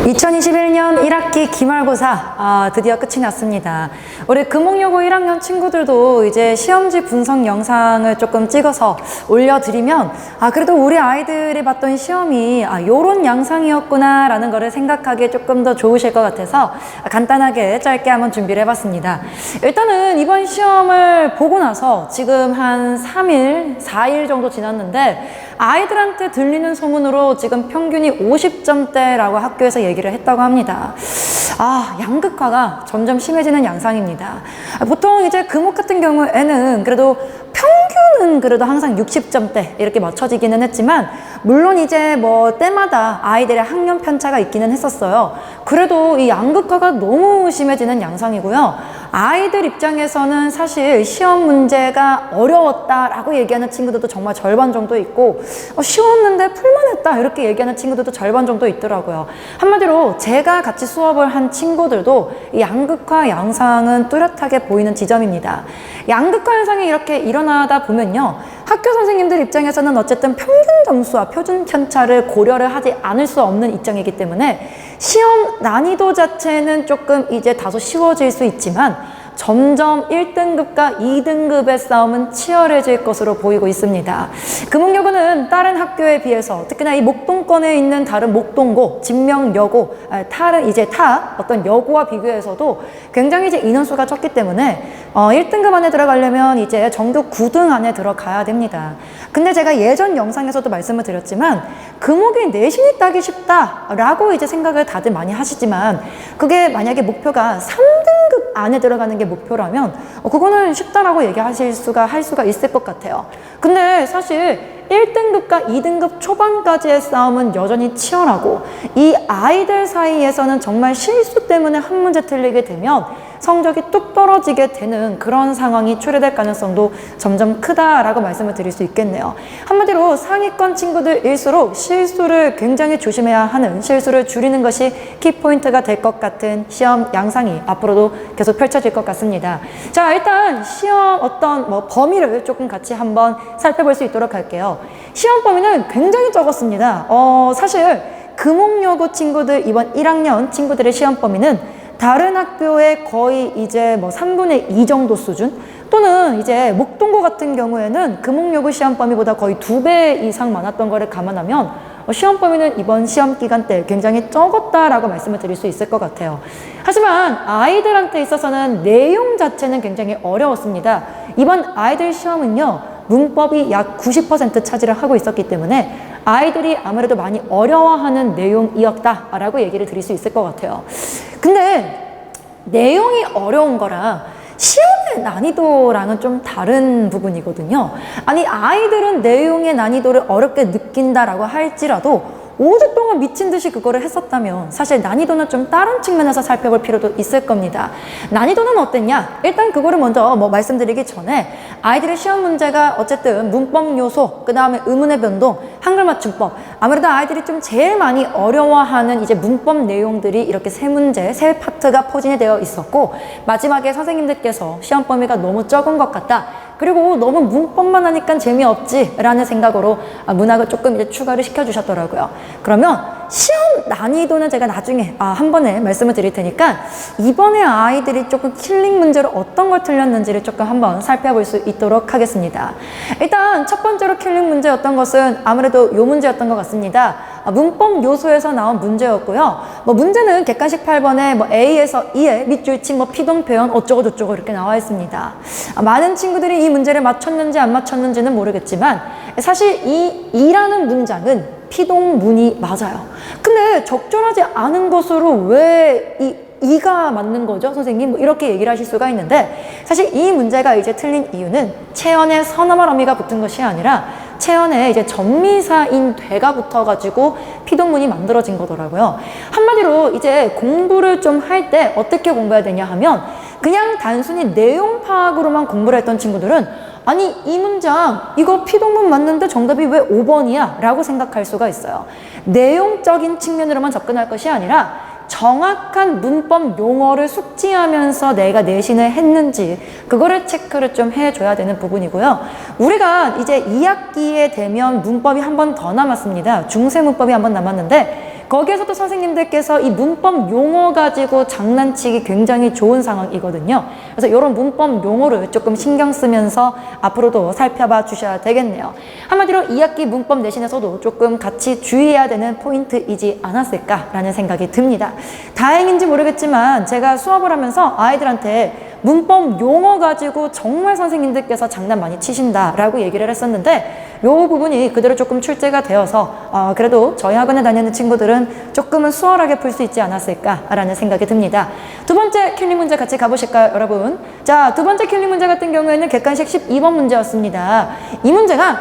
2021년 1학기 기말고사 드디어 끝이 났습니다. 우리 금옥여고 1학년 친구들도 이제 시험지 분석 영상을 조금 찍어서 올려드리면 그래도 우리 아이들이 봤던 시험이 요런 양상이었구나 라는 거를 생각하기에 조금 더 좋으실 것 같아서 간단하게 짧게 한번 준비를 해봤습니다. 일단은 이번 시험을 보고 나서 지금 한 3일, 4일 정도 지났는데 아이들한테 들리는 소문으로 지금 평균이 50점대라고 학교에서 얘기를 했다고 합니다. 양극화가 점점 심해지는 양상입니다. 보통 이제 금옥 같은 경우에는 그래도 평균은 그래도 항상 60점대 이렇게 맞춰지기는 했지만 물론 이제 뭐 때마다 아이들의 학년 편차가 있기는 했었어요. 그래도 이 양극화가 너무 심해지는 양상이고요. 아이들 입장에서는 사실 시험 문제가 어려웠다라고 얘기하는 친구들도 정말 절반 정도 있고 쉬웠는데 풀만했다 이렇게 얘기하는 친구들도 절반 정도 있더라고요. 한마디로 제가 같이 수업을 한 친구들도 이 양극화 양상은 뚜렷하게 보이는 지점입니다. 양극화 현상이 이렇게 일어나다 보면요, 학교 선생님들 입장에서는 어쨌든 평균 점수와 표준 편차를 고려를 하지 않을 수 없는 입장이기 때문에 시험 난이도 자체는 조금 이제 다소 쉬워질 수 있지만 점점 1등급과 2등급의 싸움은 치열해질 것으로 보이고 있습니다. 금옥여고는 다른 학교에 비해서 특히나 이 목동권에 있는 다른 목동고, 진명여고, 어떤 여고와 비교해서도 굉장히 이제 인원수가 적기 때문에 1등급 안에 들어가려면 이제 정규 9등 안에 들어가야 됩니다. 근데 제가 예전 영상에서도 말씀을 드렸지만 금옥이 내신이 따기 쉽다라고 이제 생각을 다들 많이 하시지만 그게 만약에 목표가 3등급 안에 들어가는 게 목표라면 그거는 쉽다라고 할 수가 있을 것 같아요. 근데 사실 1등급과 2등급 초반까지의 싸움은 여전히 치열하고 이 아이들 사이에서는 정말 실수 때문에 한 문제 틀리게 되면 성적이 뚝 떨어지게 되는 그런 상황이 초래될 가능성도 점점 크다라고 말씀을 드릴 수 있겠네요. 한마디로 상위권 친구들일수록 실수를 굉장히 조심해야 하는, 실수를 줄이는 것이 키포인트가 될 것 같은 시험 양상이 앞으로도 계속 펼쳐질 것 같습니다. 자, 일단 시험 범위를 조금 같이 한번 살펴볼 수 있도록 할게요. 시험 범위는 굉장히 적었습니다. 사실 금옥여고 친구들, 이번 1학년 친구들의 시험 범위는 다른 학교의 거의 이제 3분의 2 정도 수준, 또는 이제 목동고 같은 경우에는 금옥여고 시험 범위보다 거의 2배 이상 많았던 거를 감안하면 시험 범위는 이번 시험 기간 때 굉장히 적었다라고 말씀을 드릴 수 있을 것 같아요. 하지만 아이들한테 있어서는 내용 자체는 굉장히 어려웠습니다. 이번 아이들 시험은요, 문법이 약 90% 차지를 하고 있었기 때문에 아이들이 아무래도 많이 어려워하는 내용이었다라고 얘기를 드릴 수 있을 것 같아요. 근데 내용이 어려운 거랑 시험의 난이도랑은 좀 다른 부분이거든요. 아이들은 내용의 난이도를 어렵게 느낀다라고 할지라도 5주 동안 미친 듯이 그거를 했었다면 사실 난이도는 좀 다른 측면에서 살펴볼 필요도 있을 겁니다. 난이도는 어땠냐? 일단 그거를 먼저 말씀드리기 전에 아이들의 시험 문제가 어쨌든 문법 요소, 그 다음에 의문의 변동, 한글 맞춤법, 아무래도 아이들이 좀 제일 많이 어려워하는 이제 문법 내용들이 이렇게 세 파트가 포진이 되어 있었고, 마지막에 선생님들께서 시험 범위가 너무 적은 것 같다, 그리고 너무 문법만 하니까 재미없지 라는 생각으로 문학을 조금 이제 추가를 시켜주셨더라고요. 그러면 시험 난이도는 제가 나중에 한 번에 말씀을 드릴 테니까 이번에 아이들이 조금 킬링 문제로 어떤 걸 틀렸는지를 조금 한번 살펴볼 수 있도록 하겠습니다. 일단 첫 번째로 킬링 문제였던 것은 아무래도 요 문제였던 것 같습니다. 문법 요소에서 나온 문제였고요. 문제는 객관식 8번에 A에서 E에 밑줄칭 피동 표현 어쩌고 저쩌고 이렇게 나와 있습니다. 많은 친구들이 이 문제를 맞췄는지 안 맞췄는지는 모르겠지만 사실 이 E라는 문장은 피동문이 맞아요. 근데 적절하지 않은 것으로 왜 이가 맞는 거죠, 선생님? 이렇게 얘기를 하실 수가 있는데, 사실 이 문제가 이제 틀린 이유는 체언에 서너말 어미가 붙은 것이 아니라 체언에 이제 전미사인 되가 붙어가지고 피동문이 만들어진 거더라고요. 한마디로 이제 공부를 좀 할 때 어떻게 공부해야 되냐 하면 그냥 단순히 내용 파악으로만 공부를 했던 친구들은 이 문장 이거 피동문 맞는데 정답이 왜 5번이야? 라고 생각할 수가 있어요. 내용적인 측면으로만 접근할 것이 아니라 정확한 문법 용어를 숙지하면서 내가 내신을 했는지 그거를 체크를 좀 해줘야 되는 부분이고요. 우리가 이제 2학기에 되면 문법이 한 번 더 남았습니다. 중세 문법이 한 번 남았는데 거기에서 또 선생님들께서 이 문법 용어 가지고 장난치기 굉장히 좋은 상황이거든요. 그래서 이런 문법 용어를 조금 신경 쓰면서 앞으로도 살펴봐 주셔야 되겠네요. 한마디로 2학기 문법 내신에서도 조금 같이 주의해야 되는 포인트이지 않았을까라는 생각이 듭니다. 다행인지 모르겠지만 제가 수업을 하면서 아이들한테 문법 용어 가지고 정말 선생님들께서 장난 많이 치신다라고 얘기를 했었는데 이 부분이 그대로 조금 출제가 되어서 그래도 저희 학원에 다니는 친구들은 조금은 수월하게 풀 수 있지 않았을까라는 생각이 듭니다. 두 번째 킬링 문제 같이 가보실까요, 여러분? 자, 두 번째 킬링 문제 같은 경우에는 객관식 12번 문제였습니다. 이 문제가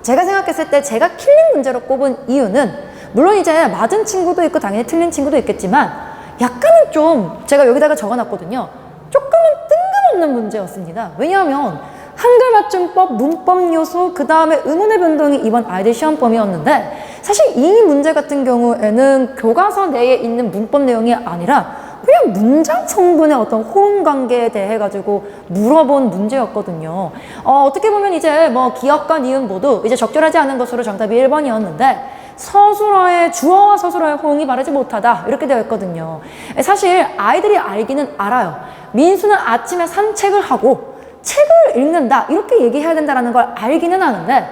제가 생각했을 때 제가 킬링 문제로 꼽은 이유는 물론 이제 맞은 친구도 있고 당연히 틀린 친구도 있겠지만 약간은 좀 제가 여기다가 적어놨거든요. 조금은 뜬금없는 문제였습니다. 왜냐하면 한글 맞춤법, 문법 요소, 그 다음에 의문의 변동이 이번 아이들 시험 범위였는데 사실 이 문제 같은 경우에는 교과서 내에 있는 문법 내용이 아니라 그냥 문장 성분의 어떤 호응 관계에 대해 가지고 물어본 문제였거든요. 어떻게 보면 이제 뭐 기역과 니은 모두 이제 적절하지 않은 것으로 정답이 1번이었는데 서술어의 주어와 서술어의 호응이 바르지 못하다 이렇게 되어 있거든요. 사실 아이들이 알기는 알아요. 민수는 아침에 산책을 하고 책을 읽는다 이렇게 얘기해야 된다는 걸 알기는 아는데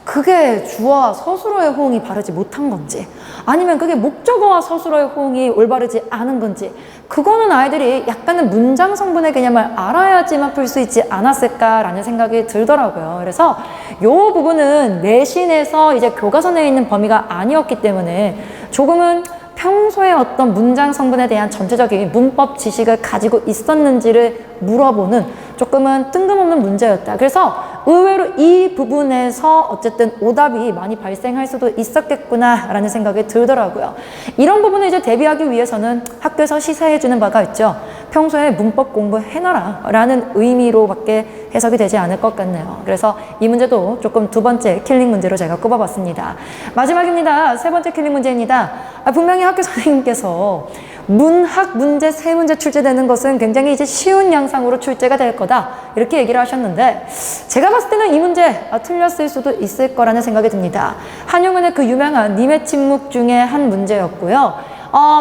그게 주어와 서술어의 호응이 바르지 못한 건지 아니면 그게 목적어와 서술어의 호응이 올바르지 않은 건지 그거는 아이들이 약간은 문장 성분의 개념을 알아야지만 풀 수 있지 않았을까라는 생각이 들더라고요. 그래서 이 부분은 내신에서 이제 교과서 내에 있는 범위가 아니었기 때문에 조금은 평소에 어떤 문장 성분에 대한 전체적인 문법 지식을 가지고 있었는지를 물어보는 조금은 뜬금없는 문제였다. 그래서 의외로 이 부분에서 어쨌든 오답이 많이 발생할 수도 있었겠구나라는 생각이 들더라고요. 이런 부분을 이제 대비하기 위해서는 학교에서 시사해주는 바가 있죠. 평소에 문법 공부해놔라 라는 의미로밖에 해석이 되지 않을 것 같네요. 그래서 이 문제도 조금 두 번째 킬링 문제로 제가 꼽아봤습니다. 마지막입니다. 세 번째 킬링 문제입니다. 분명히 학교 선생님께서 문학 문제 세 문제 출제되는 것은 굉장히 이제 쉬운 양상으로 출제가 될 거다 이렇게 얘기를 하셨는데 제가 봤을 때는 이 문제 틀렸을 수도 있을 거라는 생각이 듭니다. 한용운의 그 유명한 님의 침묵 중에 한 문제였고요.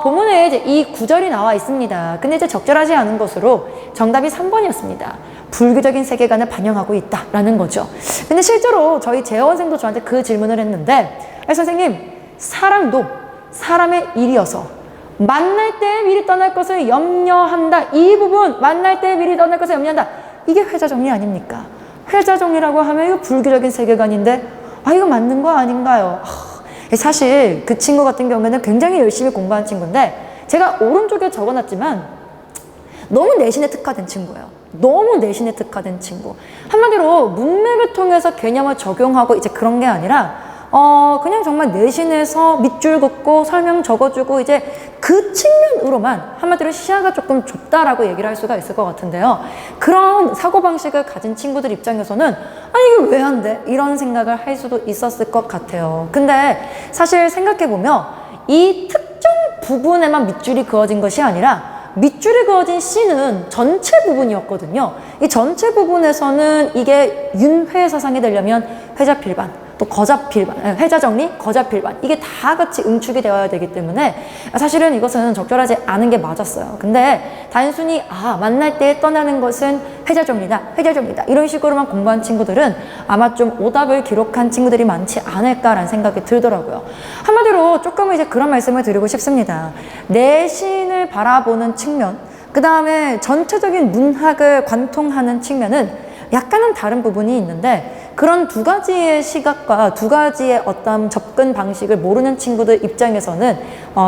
본문에 이제 이 구절이 나와 있습니다. 근데 이제 적절하지 않은 것으로 정답이 3번이었습니다. 불교적인 세계관을 반영하고 있다라는 거죠. 근데 실제로 저희 재원생도 저한테 그 질문을 했는데 선생님 사랑도 사람의 일이어서 만날 때 미리 떠날 것을 염려한다. 이 부분 만날 때 미리 떠날 것을 염려한다. 이게 회자정리 아닙니까? 회자정리라고 하면 이거 불교적인 세계관인데 이거 맞는 거 아닌가요? 사실 그 친구 같은 경우에는 굉장히 열심히 공부한 친구인데 제가 오른쪽에 적어놨지만 너무 내신에 특화된 친구예요. 너무 내신에 특화된 친구. 한마디로 문맥을 통해서 개념을 적용하고 이제 그런 게 아니라 그냥 정말 내신에서 밑줄 긋고 설명 적어주고 이제 그 측면으로만 한마디로 시야가 조금 좁다라고 얘기를 할 수가 있을 것 같은데요. 그런 사고방식을 가진 친구들 입장에서는 이거 왜 안 돼? 이런 생각을 할 수도 있었을 것 같아요. 근데 사실 생각해보면 이 특정 부분에만 밑줄이 그어진 것이 아니라 밑줄이 그어진 C는 전체 부분이었거든요. 이 전체 부분에서는 이게 윤회 사상이 되려면 회자필반 또 거자필반, 회자정리, 거자필반 이게 다 같이 응축이 되어야 되기 때문에 사실은 이것은 적절하지 않은 게 맞았어요. 근데 단순히 만날 때 떠나는 것은 회자정리다, 회자정리다 이런 식으로만 공부한 친구들은 아마 좀 오답을 기록한 친구들이 많지 않을까라는 생각이 들더라고요. 한마디로 조금은 이제 그런 말씀을 드리고 싶습니다. 내신을 바라보는 측면, 그 다음에 전체적인 문학을 관통하는 측면은 약간은 다른 부분이 있는데 그런 두 가지의 시각과 두 가지의 어떤 접근 방식을 모르는 친구들 입장에서는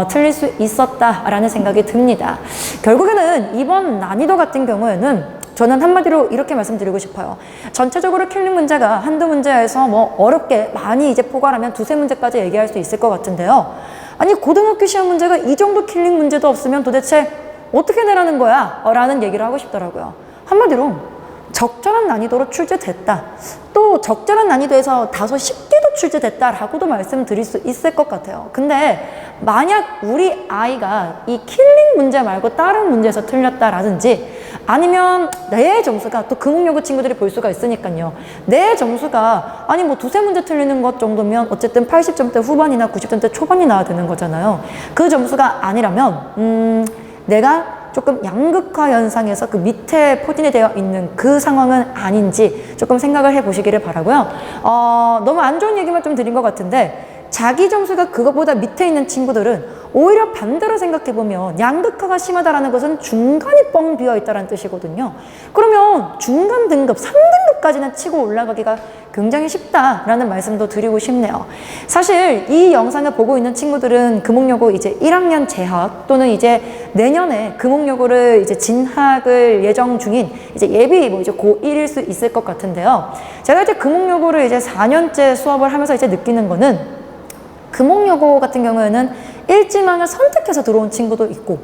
틀릴 수 있었다라는 생각이 듭니다. 결국에는 이번 난이도 같은 경우에는 저는 한마디로 이렇게 말씀드리고 싶어요. 전체적으로 킬링 문제가 한두 문제에서 뭐 어렵게 많이 이제 포괄하면 두세 문제까지 얘기할 수 있을 것 같은데요. 아니 고등학교 시험 문제가 이 정도 킬링 문제도 없으면 도대체 어떻게 내라는 거야? 라는 얘기를 하고 싶더라고요. 한마디로 적절한 난이도로 출제됐다. 또 적절한 난이도에서 다소 쉽게도 출제됐다라고도 말씀드릴 수 있을 것 같아요. 근데 만약 우리 아이가 이 킬링 문제 말고 다른 문제에서 틀렸다라든지 아니면 내 점수가 또 금옥여고 친구들이 볼 수가 있으니까요. 내 점수가 아니 뭐 두세 문제 틀리는 것 정도면 어쨌든 80점대 후반이나 90점대 초반이 나와야 되는 거잖아요. 그 점수가 아니라면 내가 조금 양극화 현상에서 그 밑에 포진이 되어 있는 그 상황은 아닌지 조금 생각을 해보시기를 바라고요. 너무 안 좋은 얘기만 좀 드린 것 같은데 자기 점수가 그것보다 밑에 있는 친구들은 오히려 반대로 생각해보면 양극화가 심하다라는 것은 중간이 뻥 비어있다는 뜻이거든요. 그러면 중간 등급, 3등급까지는 치고 올라가기가 굉장히 쉽다라는 말씀도 드리고 싶네요. 사실 이 영상을 보고 있는 친구들은 금옥여고 이제 1학년 재학 또는 이제 내년에 금옥여고를 이제 진학을 예정 중인 이제 예비 뭐 이제 고1일 수 있을 것 같은데요. 제가 이제 금옥여고를 이제 4년째 수업을 하면서 이제 느끼는 거는 금옥여고 같은 경우에는 일지망을 선택해서 들어온 친구도 있고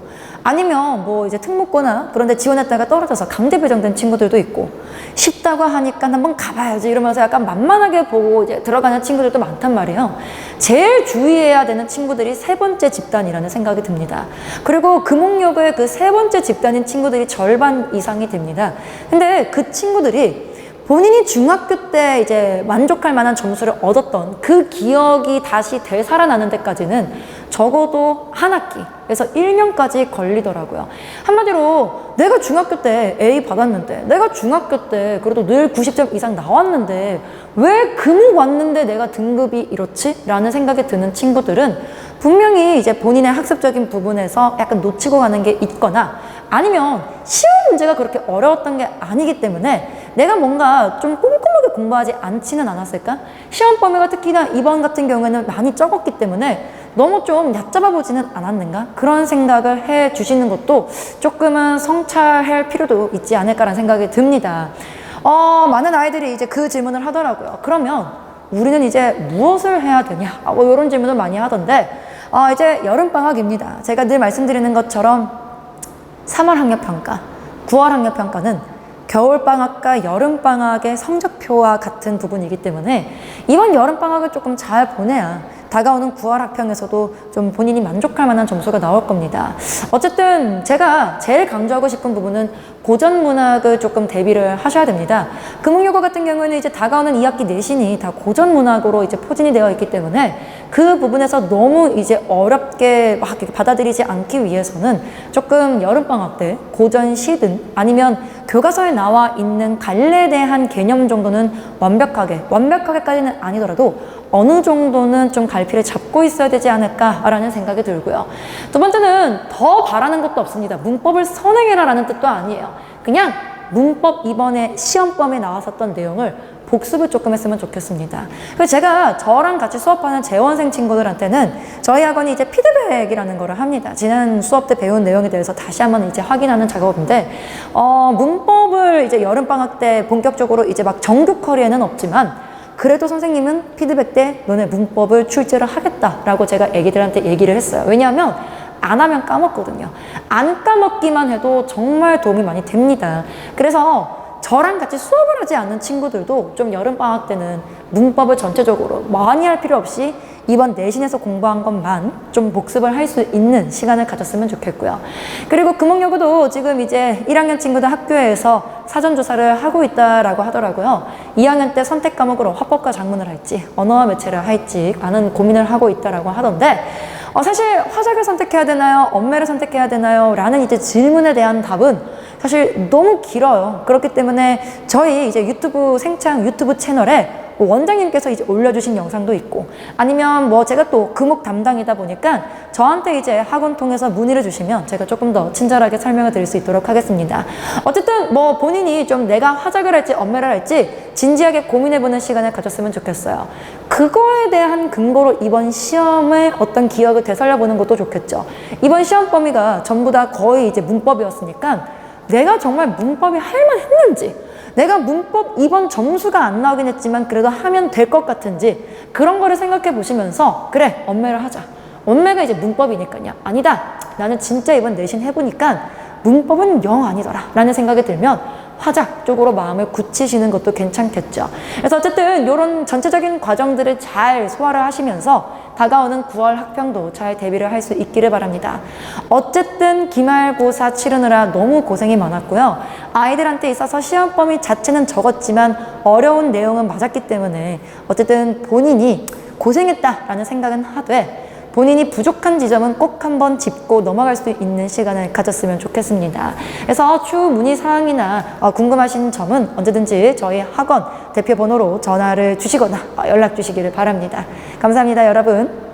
아니면 뭐 이제 특목고나 그런 데 지원했다가 떨어져서 강제 배정된 친구들도 있고 쉽다고 하니까 한번 가봐야지 이러면서 약간 만만하게 보고 이제 들어가는 친구들도 많단 말이에요. 제일 주의해야 되는 친구들이 세 번째 집단이라는 생각이 듭니다. 그리고 금옥여고의 그 세 번째 집단인 친구들이 절반 이상이 됩니다. 근데 그 친구들이 본인이 중학교 때 이제 만족할 만한 점수를 얻었던 그 기억이 다시 되살아나는 데까지는 적어도 한 학기에서 1년까지 걸리더라고요. 한마디로 내가 중학교 때 A 받았는데 내가 중학교 때 그래도 늘 90점 이상 나왔는데 왜 금옥 왔는데 내가 등급이 이렇지? 라는 생각이 드는 친구들은 분명히 이제 본인의 학습적인 부분에서 약간 놓치고 가는 게 있거나 아니면 시험 문제가 그렇게 어려웠던 게 아니기 때문에 내가 뭔가 좀 꼼꼼하게 공부하지 않지는 않았을까? 시험 범위가 특히나 이번 같은 경우에는 많이 적었기 때문에 너무 좀 얕잡아 보지는 않았는가? 그런 생각을 해 주시는 것도 조금은 성찰할 필요도 있지 않을까라는 생각이 듭니다. 많은 아이들이 이제 그 질문을 하더라고요. 그러면 우리는 이제 무엇을 해야 되냐? 뭐 이런 질문을 많이 하던데 이제 여름방학입니다. 제가 늘 말씀드리는 것처럼 3월 학력평가, 9월 학력평가는 겨울방학과 여름방학의 성적표와 같은 부분이기 때문에 이번 여름방학을 조금 잘 보내야 다가오는 9월 학평에서도 좀 본인이 만족할 만한 점수가 나올 겁니다. 어쨌든 제가 제일 강조하고 싶은 부분은 고전 문학을 조금 대비를 하셔야 됩니다. 금옥여고 같은 경우에는 이제 다가오는 2학기 내신이 다 고전 문학으로 이제 포진이 되어 있기 때문에 그 부분에서 너무 이제 어렵게 막 받아들이지 않기 위해서는 조금 여름방학 때 고전 시든 아니면 교과서에 나와 있는 갈래에 대한 개념 정도는 완벽하게까지는 아니더라도 어느 정도는 좀 갈피를 잡고 있어야 되지 않을까라는 생각이 들고요. 두 번째는 더 바라는 것도 없습니다. 문법을 선행해라라는 뜻도 아니에요. 그냥 문법 이번에 시험범에 나왔었던 내용을 복습을 조금 했으면 좋겠습니다. 그래서 제가 저랑 같이 수업하는 재원생 친구들한테는 저희 학원이 이제 피드백이라는 거를 합니다. 지난 수업 때 배운 내용에 대해서 다시 한번 이제 확인하는 작업인데, 문법을 이제 여름방학 때 본격적으로 이제 막 정규 커리에는 없지만, 그래도 선생님은 피드백 때 너네 문법을 출제를 하겠다라고 제가 애기들한테 얘기를 했어요. 왜냐하면 안 하면 까먹거든요. 안 까먹기만 해도 정말 도움이 많이 됩니다. 그래서 저랑 같이 수업을 하지 않는 친구들도 좀 여름방학 때는 문법을 전체적으로 많이 할 필요 없이 이번 내신에서 공부한 것만 좀 복습을 할 수 있는 시간을 가졌으면 좋겠고요. 그리고 금옥여고도 지금 이제 1학년 친구들 학교에서 사전조사를 하고 있다라고 하더라고요. 2학년 때 선택 과목으로 화법과 작문을 할지 언어와 매체를 할지 많은 고민을 하고 있다라고 하던데, 사실 화작을 선택해야 되나요? 언매를 선택해야 되나요? 라는 이제 질문에 대한 답은 사실 너무 길어요. 그렇기 때문에 저희 이제 생창 유튜브 채널에 원장님께서 이제 올려주신 영상도 있고, 아니면 뭐 제가 또 금옥 담당이다 보니까 저한테 이제 학원 통해서 문의를 주시면 제가 조금 더 친절하게 설명을 드릴 수 있도록 하겠습니다. 어쨌든 뭐 본인이 좀 내가 화작을 할지 언매를 할지 진지하게 고민해보는 시간을 가졌으면 좋겠어요. 그거에 대한 근거로 이번 시험의 어떤 기억을 되살려보는 것도 좋겠죠. 이번 시험 범위가 전부 다 거의 이제 문법이었으니까 내가 정말 문법이 할만했는지, 내가 문법 이번 점수가 안 나오긴 했지만 그래도 하면 될 것 같은지, 그런 거를 생각해 보시면서 그래, 언매를 하자. 언매가 이제 문법이니까요. 아니다, 나는 진짜 이번 내신 해보니까 문법은 영 아니더라 라는 생각이 들면 화작 쪽으로 마음을 굳히시는 것도 괜찮겠죠. 그래서 어쨌든 이런 전체적인 과정들을 잘 소화를 하시면서 다가오는 9월 학평도 잘 대비를 할 수 있기를 바랍니다. 어쨌든 기말고사 치르느라 너무 고생이 많았고요. 아이들한테 있어서 시험 범위 자체는 적었지만 어려운 내용은 맞았기 때문에 어쨌든 본인이 고생했다라는 생각은 하되 본인이 부족한 지점은 꼭 한번 짚고 넘어갈 수 있는 시간을 가졌으면 좋겠습니다. 그래서 추후 문의 사항이나 궁금하신 점은 언제든지 저희 학원 대표 번호로 전화를 주시거나 연락 주시기를 바랍니다. 감사합니다, 여러분.